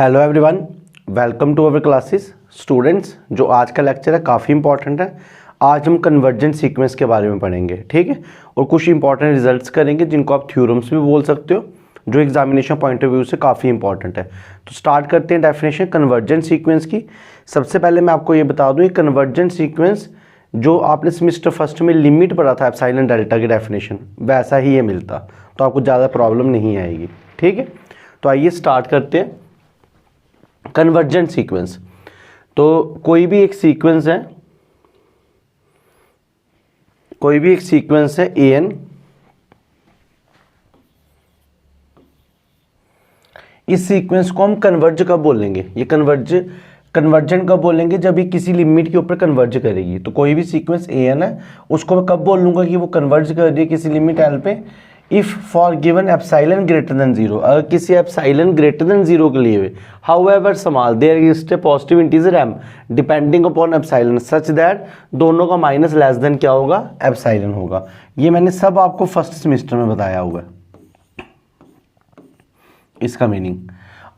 Hello everyone, welcome to our classes. Students, जो आज का लेक्चर है काफ़ी इंपॉर्टेंट है। आज हम कन्वर्जेंट सीक्वेंस के बारे में पढ़ेंगे, ठीक है, और कुछ इंपॉर्टेंट रिजल्ट्स करेंगे जिनको आप थ्योरम्स भी बोल सकते हो, जो एग्जामिनेशन पॉइंट ऑफ व्यू से काफ़ी इंपॉर्टेंट है। तो स्टार्ट करते हैं डेफिनेशन कन्वर्जेंट सीक्वेंस की। सबसे पहले मैं आपको ये बता दूँ, ये कन्वर्जेंट सीक्वेंस जो आपने सेमेस्टर फर्स्ट में लिमिट पढ़ा था एप्सिलॉन डेल्टा की डेफिनेशन, वैसा ही ये मिलता, तो आपको ज़्यादा प्रॉब्लम नहीं आएगी, ठीक है। तो आइए स्टार्ट करते हैं कन्वर्जेंट सीक्वेंस। तो कोई भी एक सीक्वेंस है ए एन, इस सीक्वेंस को हम कन्वर्ज कब बोलेंगे, ये कन्वर्जेंट कब बोलेंगे, जब ये किसी लिमिट के ऊपर कन्वर्ज करेगी। तो कोई भी सीक्वेंस ए एन है, उसको मैं कब बोल लूंगा कि वो कन्वर्ज कर रही है किसी लिमिट एल पे, if for given epsilon greater than zero, अगर किसी एप्सिलॉन ग्रेटर देन जीरो के लिए however small there exist a positive integer M depending upon epsilon such that दोनों का माइनस लेस देन क्या होगा, एप्सिलॉन होगा। ये मैंने सब आपको फर्स्ट सेमेस्टर में बताया हुआ है, इसका मीनिंग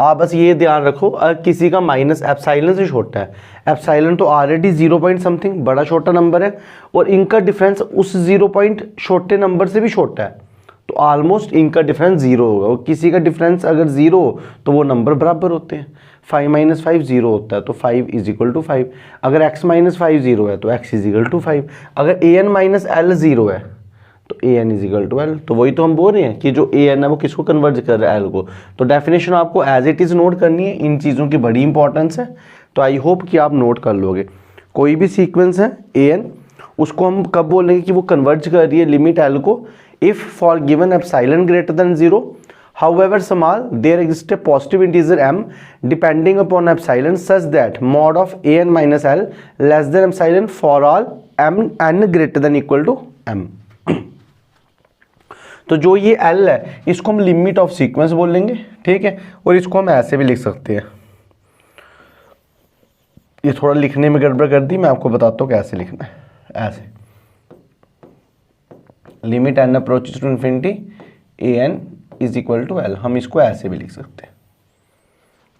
आप बस ये ध्यान रखो, अगर किसी का माइनस एप्सिलॉन से छोटा है, एप्सिलॉन तो ऑलरेडी 0 पॉइंट समथिंग बड़ा छोटा नंबर है, और इनका डिफरेंस उस 0 पॉइंट छोटे नंबर से भी छोटा है, तो ऑलमोस्ट इनका डिफरेंस 0 होगा। और किसी का डिफरेंस अगर 0 हो तो वो नंबर बराबर होते हैं। 5 - 5 0 होता है, तो 5 = 5। अगर x - 5 0 है तो x = 5। अगर an - l 0 है तो an = l। तो वही तो हम बोल रहे हैं कि जो an है वो किसको कन्वर्ज कर रहा है, l को। तो डेफिनेशन आपको एज इट इज़ नोट करनी है, इन चीज़ों की बड़ी इंपॉर्टेंस है, तो आई होप कि आप नोट कर लोगे। कोई भी सीक्वेंस है an, उसको हम कब बोलेंगे कि वो कन्वर्ज कर रही है लिमिट l को, if for given epsilon greater than 0 however small there exists a positive integer m depending upon epsilon such that mod of an minus l less than epsilon for all n greater than equal to m। तो जो ये l है इसको हम limit of sequence बोलेंगे, ठीक है, और इसको हम ऐसे भी लिख सकते हैं। ये थोड़ा लिखने में गड़बड़ कर दी, मैं आपको बताता हूँ कैसे लिखना है। ऐसे limit n approaches to infinity an = l, हम इसको ऐसे भी लिख सकते हैं,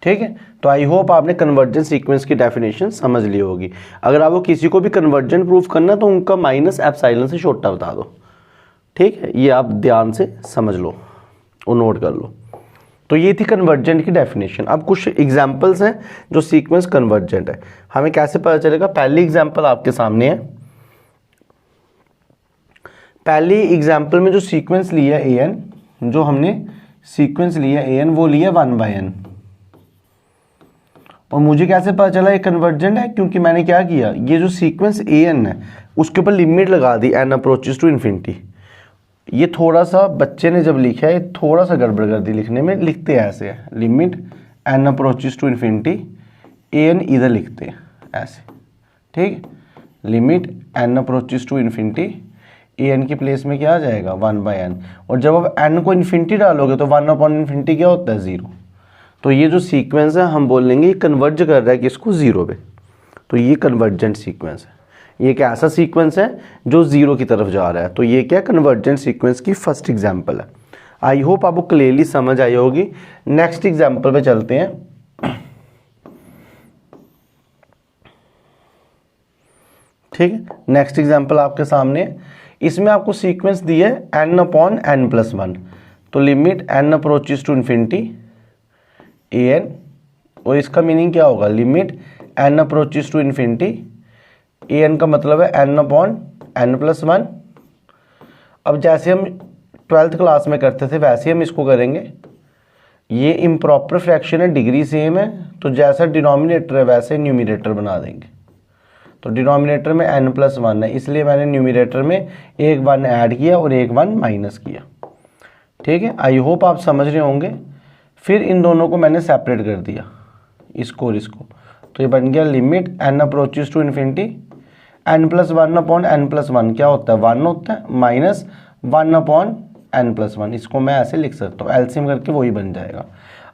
ठीक है। तो आई होप आपने कन्वर्जेंट सीक्वेंस की डेफिनेशन समझ ली होगी। अगर आपको किसी को भी कन्वर्जेंट प्रूफ करना तो उनका माइनस एप्सिलॉन से छोटा बता दो, ठीक है, ये आप ध्यान से समझ लो और नोट कर लो। तो ये थी कन्वर्जेंट की डेफिनेशन। अब कुछ एग्जाम्पल्स हैं जो सीक्वेंस कन्वर्जेंट है, हमें कैसे पता चलेगा। पहली एग्जाम्पल आपके सामने है। पहली एग्जाम्पल में जो सीक्वेंस लिया ए एन, जो हमने सीक्वेंस लिया ए एन, वो लिया 1/n। और मुझे कैसे पता चला ये कन्वर्जेंट है, क्योंकि मैंने क्या किया, ये जो सीक्वेंस ए एन है उसके ऊपर लिमिट लगा दी n अप्रोचेस टू इन्फिनिटी। ये थोड़ा सा बच्चे ने जब लिखा है, ये थोड़ा सा गड़बड़ कर दी लिखने में, लिखते ऐसे है limit n approaches to infinity A N, इधर लिखते हैं ऐसे, ठीक, limit n approaches to infinity A N की प्लेस में क्या आ जाएगा 1/n। और जब आप n को इन्फिनिटी डालोगे तो 1/∞ क्या होता है, 0। तो ये जो सीक्वेंस है हम बोलेंगे ये कन्वर्ज कर रहा है किसको, 0 पे। तो ये कन्वर्जेंट सीक्वेंस है। ये एक ऐसा सीक्वेंस है जो 0 की तरफ जा रहा है। तो ये क्या कन्वर्जेंट सीक्वेंस की फर्स्ट एग्जाम्पल है। आई होप आपको क्लियरली समझ आई होगी। नेक्स्ट एग्जाम्पल पे चलते हैं। ठीक है, नेक्स्ट एग्जाम्पल आपके सामने। इसमें आपको सीक्वेंस दी है n/n+1। तो limit n approaches to infinity an, और इसका मीनिंग क्या होगा, limit n approaches to infinity an का मतलब है n/n+1। अब जैसे हम 12th क्लास में करते थे वैसे हम इसको करेंगे। ये इम्प्रॉपर फ्रैक्शन है, डिग्री सेम है, तो जैसा डिनोमिनेटर है वैसे न्यूमिनेटर बना देंगे। तो डिनोमिनेटर में n+1 है, इसलिए मैंने न्यूमिनेटर में एक 1 ऐड किया और एक 1 माइनस किया, ठीक है। आई होप आप समझ रहे होंगे। फिर इन दोनों को मैंने सेपरेट कर दिया, इसको और इसको, तो ये बन गया limit n approaches to infinity n+1/n+1 क्या होता है, 1 होता है, माइनस 1/n+1। इसको मैं ऐसे लिख सकता हूँ, एलसीएम करके वही बन जाएगा।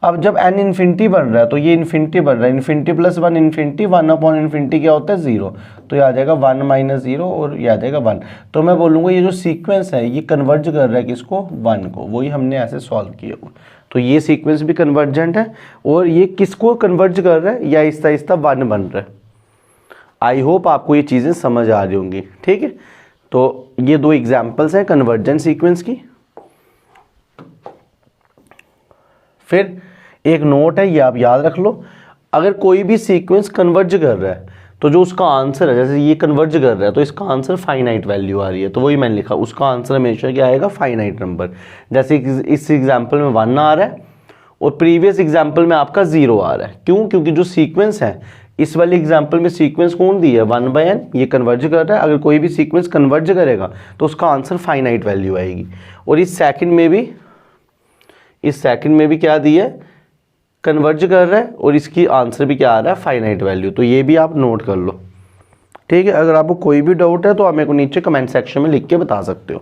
अब जब n इन्फिनिटी बन रहा है तो ये इन्फिनिटी बन रहा है, इन्फिनिटी + 1 इन्फिनिटी, 1/∞ क्या होता है, 0। तो ये आ जाएगा 1 - 0 और ये आ जाएगा 1। तो मैं बोलूँगा ये जो सीक्वेंस है ये कन्वर्ज कर रहा है किसको, 1 को। वही हमने ऐसे सॉल्व किया। तो ये सीक्वेंस भी कन्वर्जेंट है और ये किसको कन्वर्ज कर रहा है, या आहिस्ता आहिस्ता 1 बन रहा है। आई होप आपको ये चीज़ें समझ आ रही होंगी, ठीक है। तो ये 2 एग्जाम्पल्स हैं कन्वर्जेंट सीक्वेंस की। फिर एक नोट है, ये आप याद रख लो, अगर कोई भी सीक्वेंस कन्वर्ज कर रहा है तो जो उसका आंसर है, जैसे ये कन्वर्ज कर रहा है तो इसका आंसर फाइनाइट वैल्यू आ रही है, तो वही मैंने लिखा, उसका आंसर हमेशा क्या आएगा, फाइनाइट नंबर। जैसे इस एग्जाम्पल में 1 आ रहा है और प्रीवियस एग्जाम्पल में आपका 0 आ रहा है। क्यों? क्योंकि जो सीक्वेंस है, इस वाले एग्जाम्पल में सीक्वेंस कौन दी है, 1/n, ये कन्वर्ज कर रहा है। अगर कोई भी सीक्वेंस कन्वर्ज करेगा तो उसका आंसर फाइनाइट वैल्यू आएगी। और इस सेकंड में भी क्या दी है, कन्वर्ज कर रहा है और इसकी आंसर भी क्या आ रहा है, फाइनाइट वैल्यू। तो ये भी आप नोट कर लो, ठीक है। अगर आपको कोई भी डाउट है तो आप मेरे को नीचे कमेंट सेक्शन में लिख के बता सकते हो।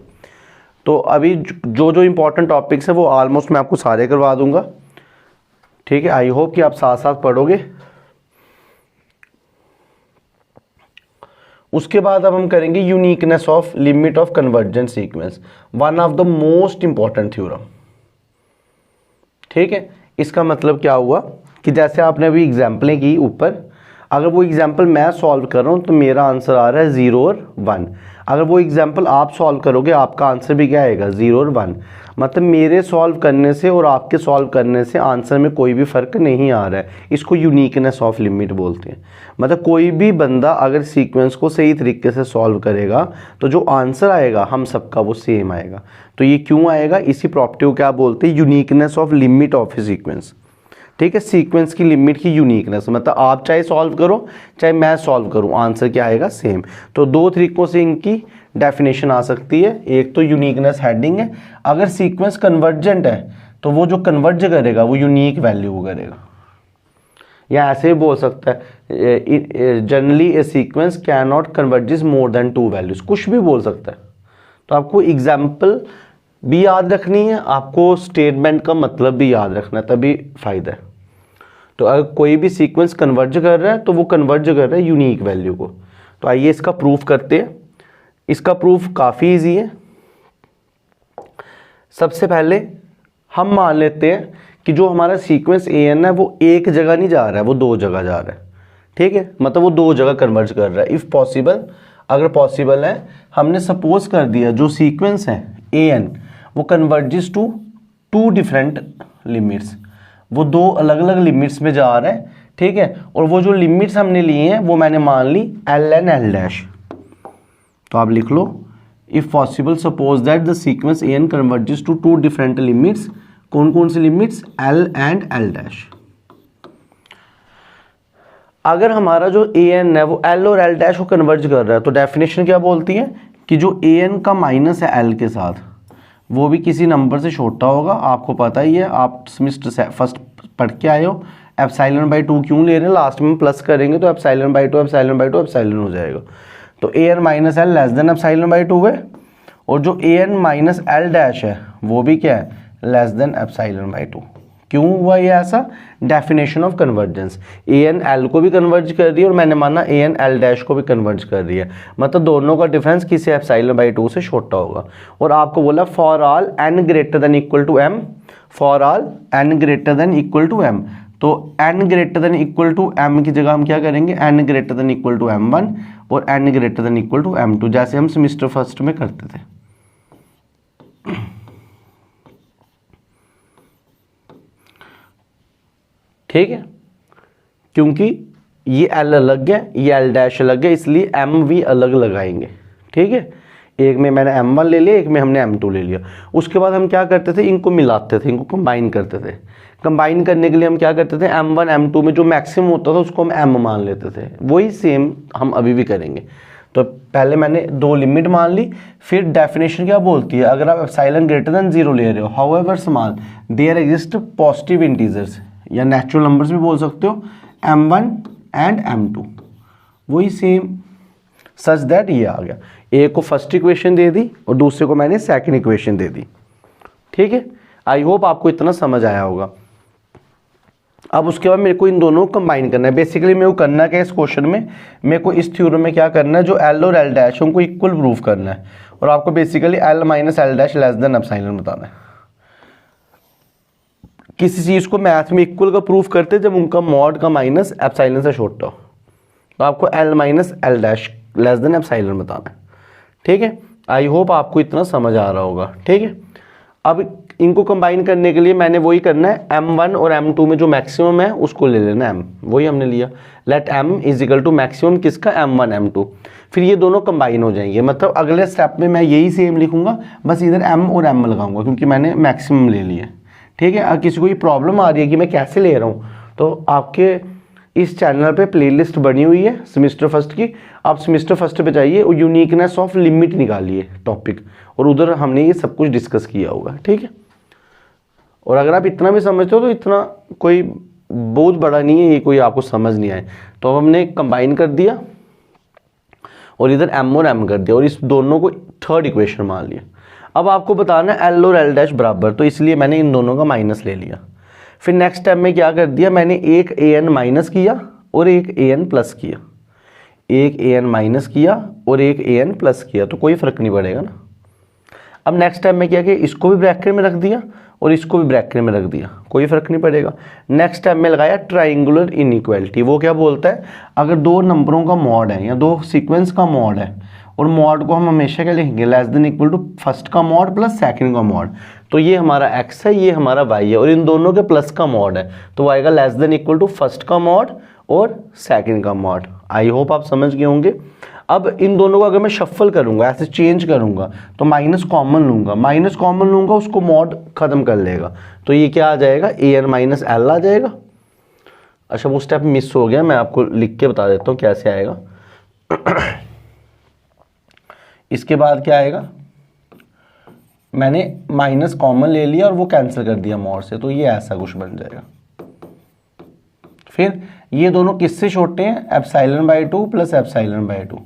तो अभी जो जो इंपॉर्टेंट टॉपिक्स है वो ऑलमोस्ट मैं आपको सारे करवा दूंगा, ठीक है। आई होप कि आप साथ साथ पढ़ोगे। उसके बाद अब हम करेंगे uniqueness of limit of convergent sequence, one of the most important theorem, ठीक है। इसका मतलब क्या हुआ कि जैसे आपने अभी एग्जाम्पलें की ऊपर, अगर वो एग्जाम्पल मैं सॉल्व कर रहा हूँ तो मेरा आंसर आ रहा है 0 और 1। अगर वो एग्जाम्पल आप सॉल्व करोगे आपका आंसर भी क्या आएगा, 0 और 1। मतलब मेरे सॉल्व करने से और आपके सॉल्व करने से आंसर में कोई भी फ़र्क नहीं आ रहा है। इसको यूनिकनेस ऑफ लिमिट बोलते हैं। मतलब कोई भी बंदा अगर सीक्वेंस को सही तरीके से सॉल्व करेगा तो जो आंसर आएगा हम सबका वो सेम आएगा। तो ये क्यों आएगा, इसी प्रॉपर्टी को क्या बोलते हैं, uniqueness of limit of A sequence, ठीक है। सीक्वेंस की लिमिट की यूनिकनेस, मतलब आप चाहे सॉल्व करो चाहे मैं सॉल्व करूं, आंसर क्या आएगा, सेम। तो 2 तरीकों से इनकी डेफिनेशन आ सकती है। एक तो यूनिकनेस हेडिंग है, अगर सीक्वेंस कन्वर्जेंट है तो वो जो कन्वर्ज करेगा वो यूनिक वैल्यू करेगा, या ऐसे भी बोल सकता है generally A sequence can not converges more than 2 values, कुछ भी बोल सकता है। तो आपको एग्जाम्पल भी याद रखनी है, आपको स्टेटमेंट का मतलब भी याद रखना है, तभी फायदा है। तो अगर कोई भी सीक्वेंस कन्वर्ज कर रहा है तो वो कन्वर्ज कर रहा है यूनिक वैल्यू को। तो आइए इसका प्रूफ करते हैं। इसका प्रूफ काफ़ी इजी है। सबसे पहले हम मान लेते हैं कि जो हमारा सीक्वेंस an है वो एक जगह नहीं जा रहा है, वो 2 जगह जा रहा है, ठीक है। मतलब वो 2 जगह कन्वर्ज कर रहा है। इफ़ पॉसिबल, अगर पॉसिबल है, हमने सपोज कर दिया जो सीक्वेंस है an वो कन्वर्जेस टू 2 डिफरेंट लिमिट्स, वो 2 अलग अलग लिमिट्स में जा रहा है, ठीक है। और वो जो लिमिट्स हमने लिए हैं वो मैंने मान ली l एंड l डैश। तो आप लिख लो, if possible suppose that the sequence an converges to 2 different limits. कौन कौन सी limits, l and l dash. अगर हमारा जो an है वो l और l डैश को कन्वर्ज कर रहा है तो डेफिनेशन क्या बोलती है कि जो an का माइनस है l के साथ वो भी किसी नंबर से छोटा होगा। आपको पता ही है, आप सेमेस्टर फर्स्ट पढ़ के आए हो। ε/2 क्यों ले रहे हैं, लास्ट में प्लस करेंगे तो ε/2 हो जाएगा। तो an minus L less than ε/2 है, और जो an माइनस एल डैश है वो भी क्या है, लेस देन ε/2। क्यों हुआ ये ऐसा, definition of convergence. an l को भी कन्वर्ज कर रही है और मैंने माना an l डैश को भी कन्वर्ज कर रही है, मतलब दोनों का डिफरेंस किसी ε/2 से छोटा होगा। और आपको बोला for all n greater than equal to m, for all n greater than equal to m। तो n greater than equal to m की जगह हम क्या करेंगे, n greater than equal to m1 और n greater than equal to m2, जैसे हम semester first में करते थे। ठीक है, क्योंकि ये l अलग है, ये l डैश अलग है, इसलिए m भी अलग लगाएंगे। ठीक है, एक में मैंने m1 ले लिया, एक में हमने m2 ले लिया। उसके बाद हम क्या करते थे, इनको मिलाते थे, इनको कंबाइन करते थे। कंबाइन करने के लिए हम क्या करते थे, m1 m2 में जो मैक्सिमम होता था उसको हम m मान लेते थे। वही सेम हम अभी भी करेंगे। तो पहले मैंने 2 लिमिट मान ली, फिर डेफिनेशन क्या बोलती है, अगर आप एप्सिलॉन ग्रेटर देन 0 ले रहे हो, however small there exist positive integers या नेचुरल नंबर्स भी बोल सकते हो, m1 एंड m2, वही सेम सच दैट ये आ गया। एक को फर्स्ट इक्वेशन दे दी और दूसरे को मैंने सेकंड इक्वेशन दे दी। ठीक है, आई होप आपको इतना समझ आया होगा। अब उसके बाद मेरे को इन दोनों को कंबाइन करना है। बेसिकली मेरे को करना क्या है इस क्वेश्चन में, मेरे को इस थ्योरम में क्या करना है, जो एल और एल डैश उनको इक्वल प्रूफ करना है, और आपको basically L minus L dash less than epsilon बताना है। किसी चीज़ को मैथ में इक्वल का प्रूफ करते हैं जब उनका मॉड का माइनस एप्सिलॉन से छोटा हो। तो आपको L minus L dash less than epsilon बताना है, ठीक है। आई होप आपको इतना समझ आ रहा होगा, ठीक है। अब इनको कंबाइन करने के लिए मैंने वही करना है, m1 और m2 में जो मैक्सिमम है उसको ले लेना m, वही हमने लिया। Let m is equal to maximum किसका, m1 m2। फिर ये दोनों कंबाइन हो जाएंगे, मतलब अगले स्टेप में मैं यही सेम लिखूंगा, बस इधर m और m लगाऊंगा क्योंकि मैंने मैक्सिमम ले लिया, ठीक है। अगर किसी को ये प्रॉब्लम आ रही है कि मैं कैसे ले रहा हूँ, तो आपके इस चैनल पे प्लेलिस्ट बनी हुई है सेमेस्टर फर्स्ट की, आप सेमेस्टर फर्स्ट पे जाइए और यूनिकनेस ऑफ लिमिट निकालिए टॉपिक, और उधर हमने ये सब कुछ डिस्कस किया होगा, ठीक है। और अगर आप इतना भी समझते हो तो इतना कोई बहुत बड़ा नहीं है ये, कोई आपको समझ नहीं आए। तो अब हमने कंबाइन कर दिया और इधर m और m कर दिया और इस दोनों को थर्ड इक्वेशन मान लिया। अब आपको बताना है l और l डैश बराबर, तो इसलिए मैंने इन दोनों का माइनस ले लिया। फिर नेक्स्ट स्टेप में क्या कर दिया, मैंने एक an माइनस किया और एक an प्लस किया, एक an माइनस किया और एक an प्लस किया, तो कोई फर्क नहीं पड़ेगा ना। अब नेक्स्ट स्टेप में क्या किया, इसको भी ब्रैकेट में रख दिया और इसको भी ब्रैकेट में रख दिया, कोई फर्क नहीं पड़ेगा। नेक्स्ट स्टेप में लगाया ट्राइंगुलर इनइक्वालिटी। वो क्या बोलता है, अगर दो नंबरों का मॉड है या दो सीक्वेंस का मॉड है, और मॉड को हम हमेशा क्या लिखेंगे, less than equal to first का मॉड प्लस सेकंड का मॉड। तो ये हमारा x है, ये हमारा y है, और इन दोनों के प्लस का मॉड है, तो वो आएगा less than equal to first का मॉड और सेकंड का मॉड। आई होप आप समझ गए होंगे। अब इन दोनों को अगर मैं शफल करूंगा, ऐसे चेंज करूंगा, तो माइनस कॉमन लूंगा, माइनस कॉमन लूंगा उसको मॉड खत्म कर लेगा, तो ये क्या आ जाएगा, an माइनस एल आ जाएगा। अच्छा वो स्टेप मिस हो गया, मैं आपको लिख के बता देता हूँ कैसे आएगा। इसके बाद क्या आएगा, मैंने माइनस कॉमन ले लिया और वो कैंसिल कर दिया मॉड से, तो ये ऐसा कुछ बन जाएगा। फिर ये दोनों किससे छोटे हैं, epsilon by 2 plus epsilon by 2,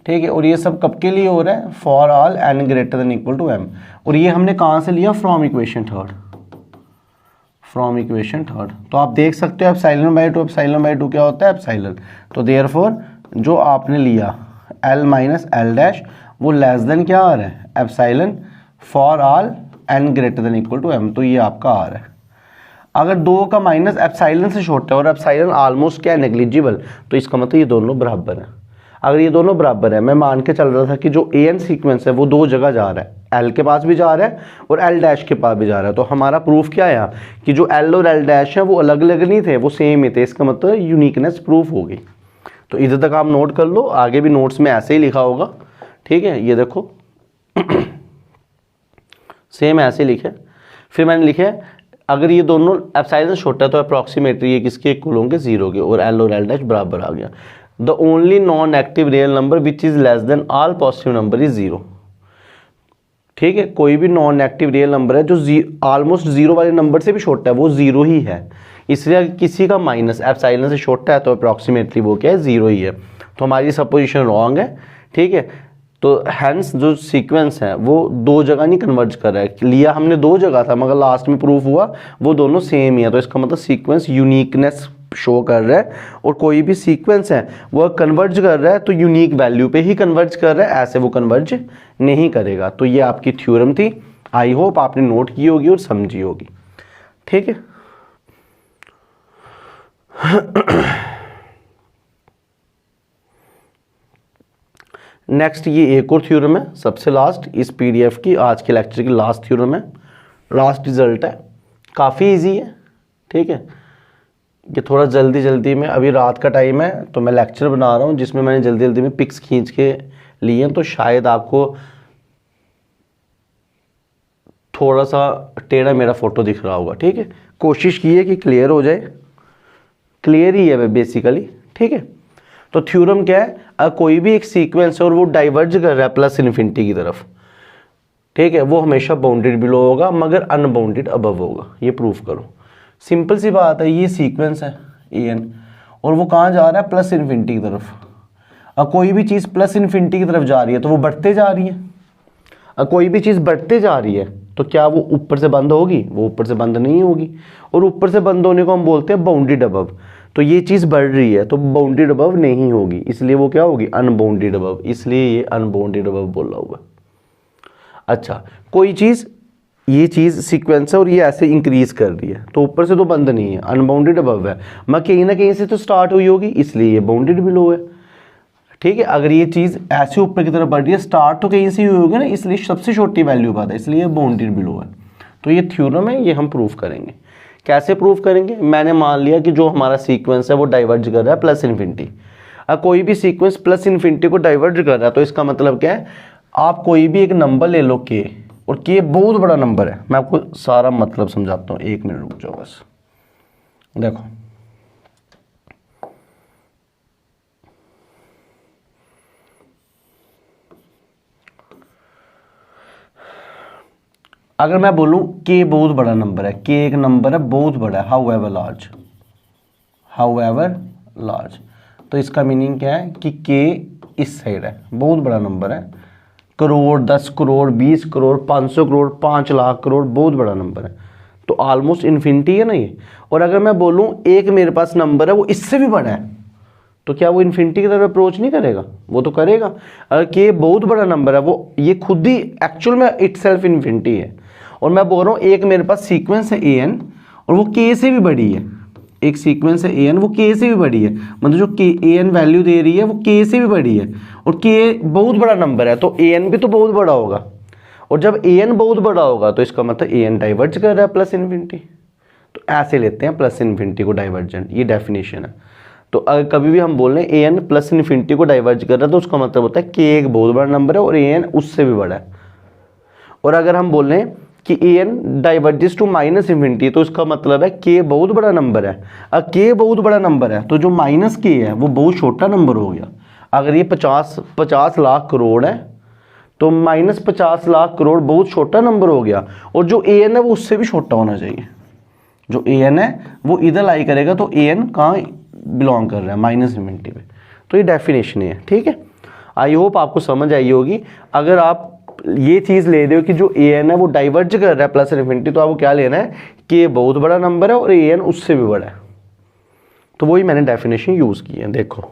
ठीक है। और ये सब कब के लिए हो रहा है, for all n greater than equal to m। और ये हमने कहाँ से लिया, from equation third, from equation third. तो आप देख सकते हो एप्सिलॉन बाई 2, एप्सिलॉन बाई 2 क्या होता है, एप्सिलॉन। तो देयरफॉर जो आपने लिया l माइनस एल डैश, वो लेस देन क्या आ रहा है, epsilon for all n greater than equal to m, तो ये आपका आ रहा है। अगर दो का माइनस एप्सिलॉन से छोटा है और एप्सिलॉन ऑलमोस्ट क्या है, नेग्लिजिबल, तो इसका मतलब ये दोनों बराबर हैं। अगर ये दोनों बराबर है, मैं मान के चल रहा था कि जो an सीक्वेंस है वो दो जगह जा रहा है, l के पास भी जा रहा है और l डैश के पास भी जा रहा है, तो हमारा प्रूफ क्या है कि जो l और l डैश है वो अलग अलग नहीं थे, वो सेम ही थे। इसका मतलब यूनिकनेस प्रूफ हो गई। तो इधर तक आप नोट कर लो, आगे भी नोट्स में ऐसे ही लिखा होगा, ठीक है। ये देखो सेम ऐसे लिखे। फिर मैंने लिखे अगर ये दोनों एप्सिलॉन छोटा है तो अप्रॉक्सीमेटली ये किसके इक्वल होंगे, 0 के, और l और l डैश बराबर आ गया। The only non active real number which is less than all positive number is 0, ठीक है। कोई भी नॉन एक्टिव रियल नंबर है जो ऑलमोस्ट 0 वाले नंबर से भी छोटा है, वो 0 ही है। इसलिए अगर किसी का माइनस एप्सिलॉन से छोटा है तो अप्रॉक्सीमेटली वो क्या है, 0 ही है। तो हमारी सपोजिशन रॉन्ग है, ठीक है। तो हैंस जो सीक्वेंस है वो दो जगह नहीं कन्वर्ज कर रहा है, लिया हमने दो जगह था मगर लास्ट में प्रूफ हुआ वो दोनों सेम ही है। तो इसका मतलब सीक्वेंस यूनिकनेस शो कर रहा है, और कोई भी सीक्वेंस है वो कन्वर्ज कर रहा है तो यूनिक वैल्यू पे ही कन्वर्ज कर रहा है, ऐसे वो कन्वर्ज नहीं करेगा। तो ये आपकी थ्योरम थी, आई होप आपने नोट की होगी और समझी होगी, ठीक है। नेक्स्ट ये एक और थ्योरम है, सबसे लास्ट इस पीडीएफ की, आज के लेक्चर की लास्ट थ्योरम है, लास्ट रिजल्ट है। काफ़ी इजी है, ठीक है। ये थोड़ा जल्दी जल्दी में, अभी रात का टाइम है तो मैं लेक्चर बना रहा हूँ जिसमें मैंने जल्दी जल्दी में पिक्स खींच के लिए, तो शायद आपको थोड़ा सा टेढ़ा मेरा फोटो दिख रहा होगा, ठीक है। कोशिश की है कि क्लियर हो जाए, क्लियर ही है बेसिकली, ठीक है। तो थ्योरम क्या है, कोई भी एक सीक्वेंस है और वो डाइवर्ज कर रहा है प्लस इन्फिनिटी की तरफ, ठीक है, वो हमेशा बाउंडेड बिलो होगा मगर अनबाउंडेड अबव होगा। ये प्रूफ करो, सिंपल सी बात है। ये सीक्वेंस है an और वो कहाँ जा रहा है, प्लस इन्फिनिटी की तरफ। अब कोई भी चीज़ प्लस इन्फिनिटी की तरफ जा रही है तो वो बढ़ते जा रही है। अब कोई भी चीज़ बढ़ते जा रही है तो क्या वो ऊपर से बंद होगी, वो ऊपर से बंद नहीं होगी, और ऊपर से बंद होने को हम बोलते हैं बाउंडेड अबव। तो ये चीज़ बढ़ रही है तो बाउंडेड अबव नहीं होगी, इसलिए वो क्या होगी, अनबाउंडेड अबव, इसलिए ये अनबाउंडेड अबव बोला हुआ। अच्छा, कोई चीज़ ये चीज़ सीक्वेंस है और ये ऐसे इंक्रीज कर रही है, तो ऊपर से तो बंद नहीं है, अनबाउंडेड अबव है, मैं कहीं ना कहीं से तो स्टार्ट हुई होगी, इसलिए ये बाउंडेड बिलो है। ठीक है, अगर ये चीज़ ऐसे ऊपर की तरफ बढ़ रही है, स्टार्ट तो कहीं से हुई होगी ना, इसलिए सबसे छोटी वैल्यू बात है, इसलिए ये बाउंडेड बिलो है। तो ये थ्योरम है, ये हम प्रूफ करेंगे। कैसे प्रूफ करेंगे? मैंने मान लिया कि जो हमारा सीक्वेंस है वो डाइवर्ज कर रहा है प्लस इन्फिनिटी। अब कोई भी सीक्वेंस प्लस इन्फिनिटी को डाइवर्ज कर रहा है, तो इसका मतलब क्या है, आप कोई भी एक नंबर ले लो के, और के बहुत बड़ा नंबर है। मैं आपको सारा मतलब समझाता हूँ, 1 मिनट रुक जाओ बस। देखो, अगर मैं बोलूं के बहुत बड़ा नंबर है, के एक नंबर है बहुत बड़ा है, हाउ एवर लार्ज, तो इसका मीनिंग क्या है कि के इस साइड है, बहुत बड़ा नंबर है, करोड़, 10 करोड़, 20 करोड़, 500 करोड़, 5 लाख करोड़, बहुत बड़ा नंबर है, तो ऑलमोस्ट इन्फिनिटी है ना ये। और अगर मैं बोलूं एक मेरे पास नंबर है वो इससे भी बड़ा है, तो क्या वो इन्फिनिटी की तरफ अप्रोच नहीं करेगा? वो तो करेगा। अगर के बहुत बड़ा नंबर है, वो ये खुद ही एक्चुअल में इटसेल्फ इन्फिनिटी है। और मैं बोल रहा हूँ एक मेरे पास सीक्वेंस है ए एन, और वो के से भी बड़ी है, एक सीक्वेंस है ए एन, वो के से भी बड़ी है, मतलब जो के ए एन वैल्यू दे रही है वो के से भी बड़ी है, और के बहुत बड़ा नंबर है, तो ए एन भी तो बहुत बड़ा होगा। और जब ए एन बहुत बड़ा होगा तो इसका मतलब ए एन डाइवर्ज कर रहा है प्लस इन्फिनिटी। तो ऐसे लेते हैं प्लस इन्फिनिटी को डाइवर्जेंट, ये डेफिनेशन है। तो अगर कभी भी हम बोल रहे हैं ए एन प्लस इन्फिनिटी को डाइवर्ज कर रहा है, तो उसका मतलब होता है के एक बहुत बड़ा नंबर है और ए एन उससे भी बड़ा है। और अगर हम बोल रहे हैं कि A N diverges to minus infinity, तो इसका मतलब है के बहुत बड़ा नंबर है। अगर के बहुत बड़ा नंबर है तो जो माइनस के है वो बहुत छोटा नंबर हो गया। अगर ये 50 लाख करोड़ है तो माइनस 50 लाख करोड़ बहुत छोटा नंबर हो गया, और जो ए एन है वो उससे भी छोटा होना चाहिए। जो ए एन है वो इधर लाई करेगा, तो ए एन कहाँ बिलोंग कर रहा है? माइनस इन्फिनिटी पे। तो ये डेफिनेशन है, ठीक है। आई होप आपको समझ आई होगी। अगर आप ये चीज़ ले रहे हो कि जो ए एन है वो डाइवर्ज कर रहा है प्लस इन्फिनिटी, तो आपको क्या लेना है कि ये बहुत बड़ा नंबर है और ए एन उससे भी बड़ा है। तो वही मैंने डेफिनेशन यूज की है। देखो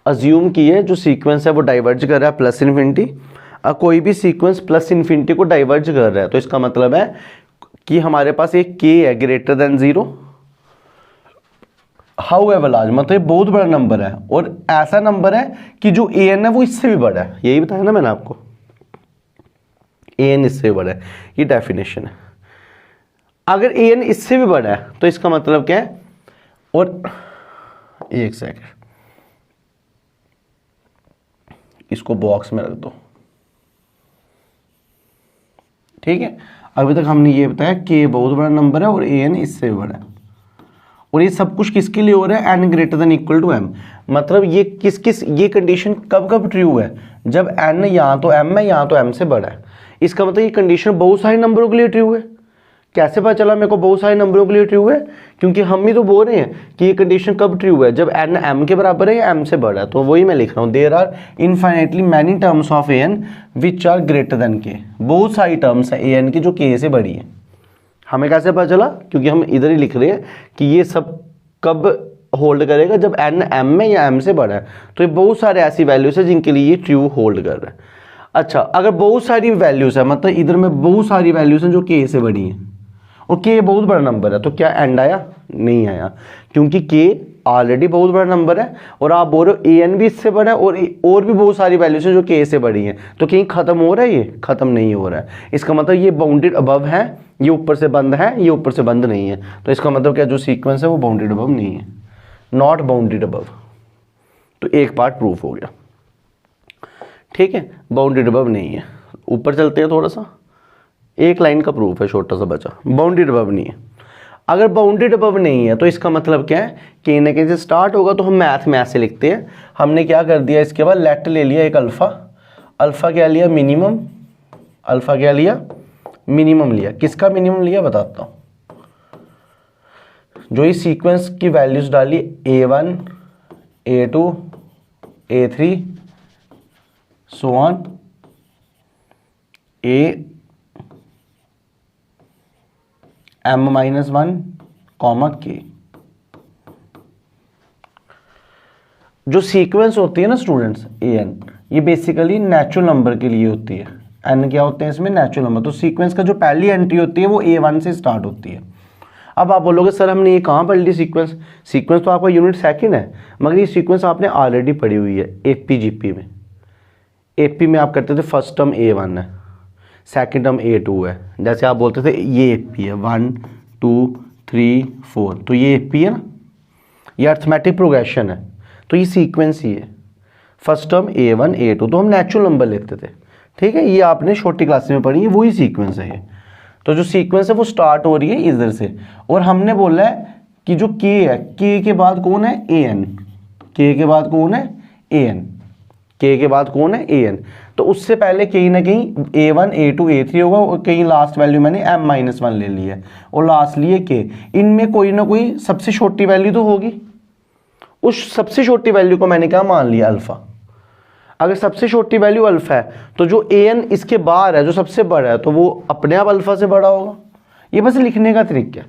अज्यूम की है जो सीक्वेंस है वो डाइवर्ज कर रहा है प्लस इन्फिनिटी। कोई भी सीक्वेंस प्लस इन्फिनिटी को डाइवर्ज कर रहा है, तो इसका मतलब है कि हमारे पास एक के है greater than 0, how ever large, मतलब ये बहुत बड़ा नंबर है, और ऐसा नंबर है कि जो ए एन है वो इससे भी बड़ा है। यही बताया ना मैंने आपको, ए एन इससे भी बड़ा है, ये डेफिनेशन है। अगर ए एन इससे भी बड़ा है तो इसका मतलब क्या है, और एक सेकंड इसको बॉक्स में रख दो, ठीक है। अभी तक हमने ये बताया कि बहुत बड़ा नंबर है और ए एन इससे भी बड़ा है, और ये सब कुछ किसके लिए हो रहा है? N greater than equal to M. मतलब ये ये कंडीशन कब कब ट्रू है? जब एन या तो एम है या तो एम से बड़ा है। इसका मतलब ये कंडीशन बहुत सारे नंबरों के लिए ट्रू है। कैसे पता चला मेरे को बहुत सारे नंबरों के लिए ट्रू है? क्योंकि हम ही तो बोल रहे हैं कि ये कंडीशन कब ट्रू है, जब एन एम के बराबर है या एम से बड़ा है। तो वही मैं लिख रहा हूँ, there are infinitely many terms of A N which are greater than K. बहुत सारी टर्म्स है ए एन की जो के से बड़ी है। हमें कैसे पता चला? क्योंकि हम इधर ही लिख रहे हैं कि ये सब कब होल्ड करेगा, जब एन एम में या एम से बड़ा है। तो ये बहुत सारे ऐसी वैल्यूज है जिनके लिए ये ट्रू होल्ड कर रहा है। अच्छा, अगर बहुत सारी वैल्यूज है, मतलब इधर में बहुत सारी वैल्यूज हैं जो के से बड़ी हैं, और के बहुत बड़ा नंबर है, तो क्या एंड आया? नहीं आया, क्योंकि के ऑलरेडी बहुत बड़ा नंबर है, और आप बोल रहे हो ए एन भी इससे बड़ा है, और भी बहुत सारी वैल्यूज हैं जो के से बड़ी हैं। तो कहीं खत्म हो रहा है? ये खत्म नहीं हो रहा है। इसका मतलब ये बाउंडेड अबव है, ये ऊपर से बंद है, ये ऊपर से बंद नहीं है। तो इसका मतलब क्या, जो सीक्वेंस है वो बाउंडेड अबव नहीं है, नॉट बाउंडेड अबव। तो एक पार्ट प्रूफ हो गया, ठीक है, बाउंडेड अबव नहीं है। ऊपर चलते हैं थोड़ा सा, एक लाइन का प्रूफ है छोटा सा बचा, बाउंडेड अबव नहीं है। अगर बाउंडेड अबव नहीं है तो इसका मतलब क्या है, कहीं ना कहीं से स्टार्ट होगा। तो हम मैथ में ऐसे लिखते हैं, हमने क्या कर दिया, इसके बाद लेट ले लिया एक अल्फा, अल्फा क्या लिया? मिनिमम। अल्फा क्या लिया? मिनिमम लिया। किसका मिनिमम लिया बताता हूँ। जो इस सीक्वेंस की वैल्यूज डाली A1, A2, A3 so on M-1 comma K। जो सीक्वेंस होती है ना स्टूडेंट्स, AN, ये बेसिकली नेचुरल नंबर के लिए होती है। एन क्या होते हैं इसमें? Natural number. तो सीक्वेंस का जो पहली एंट्री होती है वो A1 से स्टार्ट होती है। अब आप बोलोगे सर हमने ये कहाँ पढ़ ली सीक्वेंस? सीक्वेंस तो आपका यूनिट सेकंड है, मगर ये सीक्वेंस आपने ऑलरेडी पढ़ी हुई है AP GP में। AP में आप करते थे फर्स्ट टर्म A1 है, सेकंड टर्म A2 है। जैसे आप बोलते थे ये AP है 1 2 3 4, तो ये AP है ना, ये अर्थमेटिक प्रोग्रेशन है, तो ये सीक्वेंस ही है। फर्स्ट टर्म A1 A2, तो हम नेचुरल नंबर लेते थे, ठीक है। ये आपने छोटी क्लास में पढ़ी है, वही सीक्वेंस है ये। तो जो सीक्वेंस है वो स्टार्ट हो रही है इधर से, और हमने बोला है कि जो K है, K के बाद कौन है? AN। K के बाद कौन है? AN। K के बाद कौन है? AN। तो उससे पहले कहीं ना कहीं A1 A2 A3 होगा, और कहीं लास्ट वैल्यू मैंने M-1 ले ली है, और लास्ट लिए K। इनमें कोई ना कोई सबसे छोटी वैल्यू तो होगी। उस सबसे छोटी वैल्यू को मैंने क्या मान लिया? अल्फा। अगर सबसे छोटी वैल्यू अल्फा है तो जो AN इसके बाहर है, जो सबसे बड़ा है, तो वो अपने आप अल्फा से बड़ा होगा। ये बस लिखने का तरीका है,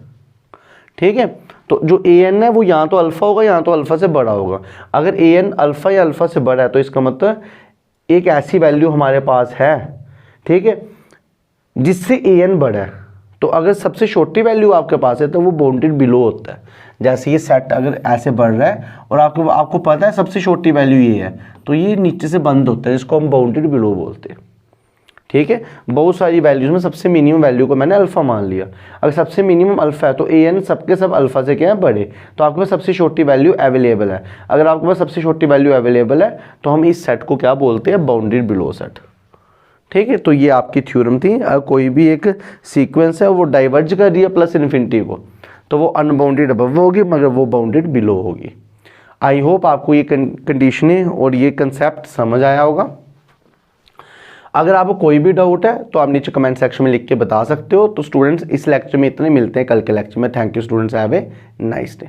ठीक है। तो जो AN है वो या तो अल्फा होगा या तो अल्फा से बड़ा होगा। अगर AN अल्फा या अल्फा से बड़ा है तो इसका मतलब एक ऐसी वैल्यू हमारे पास है, ठीक है, जिससे AN बड़ा है। तो अगर सबसे छोटी वैल्यू आपके पास है तो वो बाउंडेड बिलो होता है। जैसे ये सेट अगर ऐसे बढ़ रहा है और आपको पता है सबसे छोटी वैल्यू ये है, तो ये नीचे से बंद होता है, जिसको हम बाउंडेड बिलो बोलते हैं, ठीक है। बहुत सारी वैल्यूज में सबसे मिनिमम वैल्यू को मैंने अल्फा मान लिया। अगर सबसे मिनिमम अल्फा है तो AN सबके सब अल्फा से क्या है? बड़े। तो आपके पास सबसे छोटी वैल्यू अवेलेबल है। अगर आपके पास सबसे छोटी वैल्यू अवेलेबल है तो हम इस सेट को क्या बोलते हैं? बाउंडेड बिलो सेट, ठीक है। तो ये आपकी थ्योरम थी। कोई भी एक सीक्वेंस है वो डाइवर्ज कर रही है प्लस इन्फिनिटी को, तो वो अनबाउंडेड अबव होगी, मगर वो बाउंडेड बिलो होगी। आई होप आपको ये कंडीशनें और ये कंसेप्ट समझ आया होगा। अगर आपको कोई भी डाउट है तो आप नीचे कमेंट सेक्शन में लिख के बता सकते हो। तो स्टूडेंट्स, इस लेक्चर में इतने, मिलते हैं कल के लेक्चर में। Thank you students, have a nice day.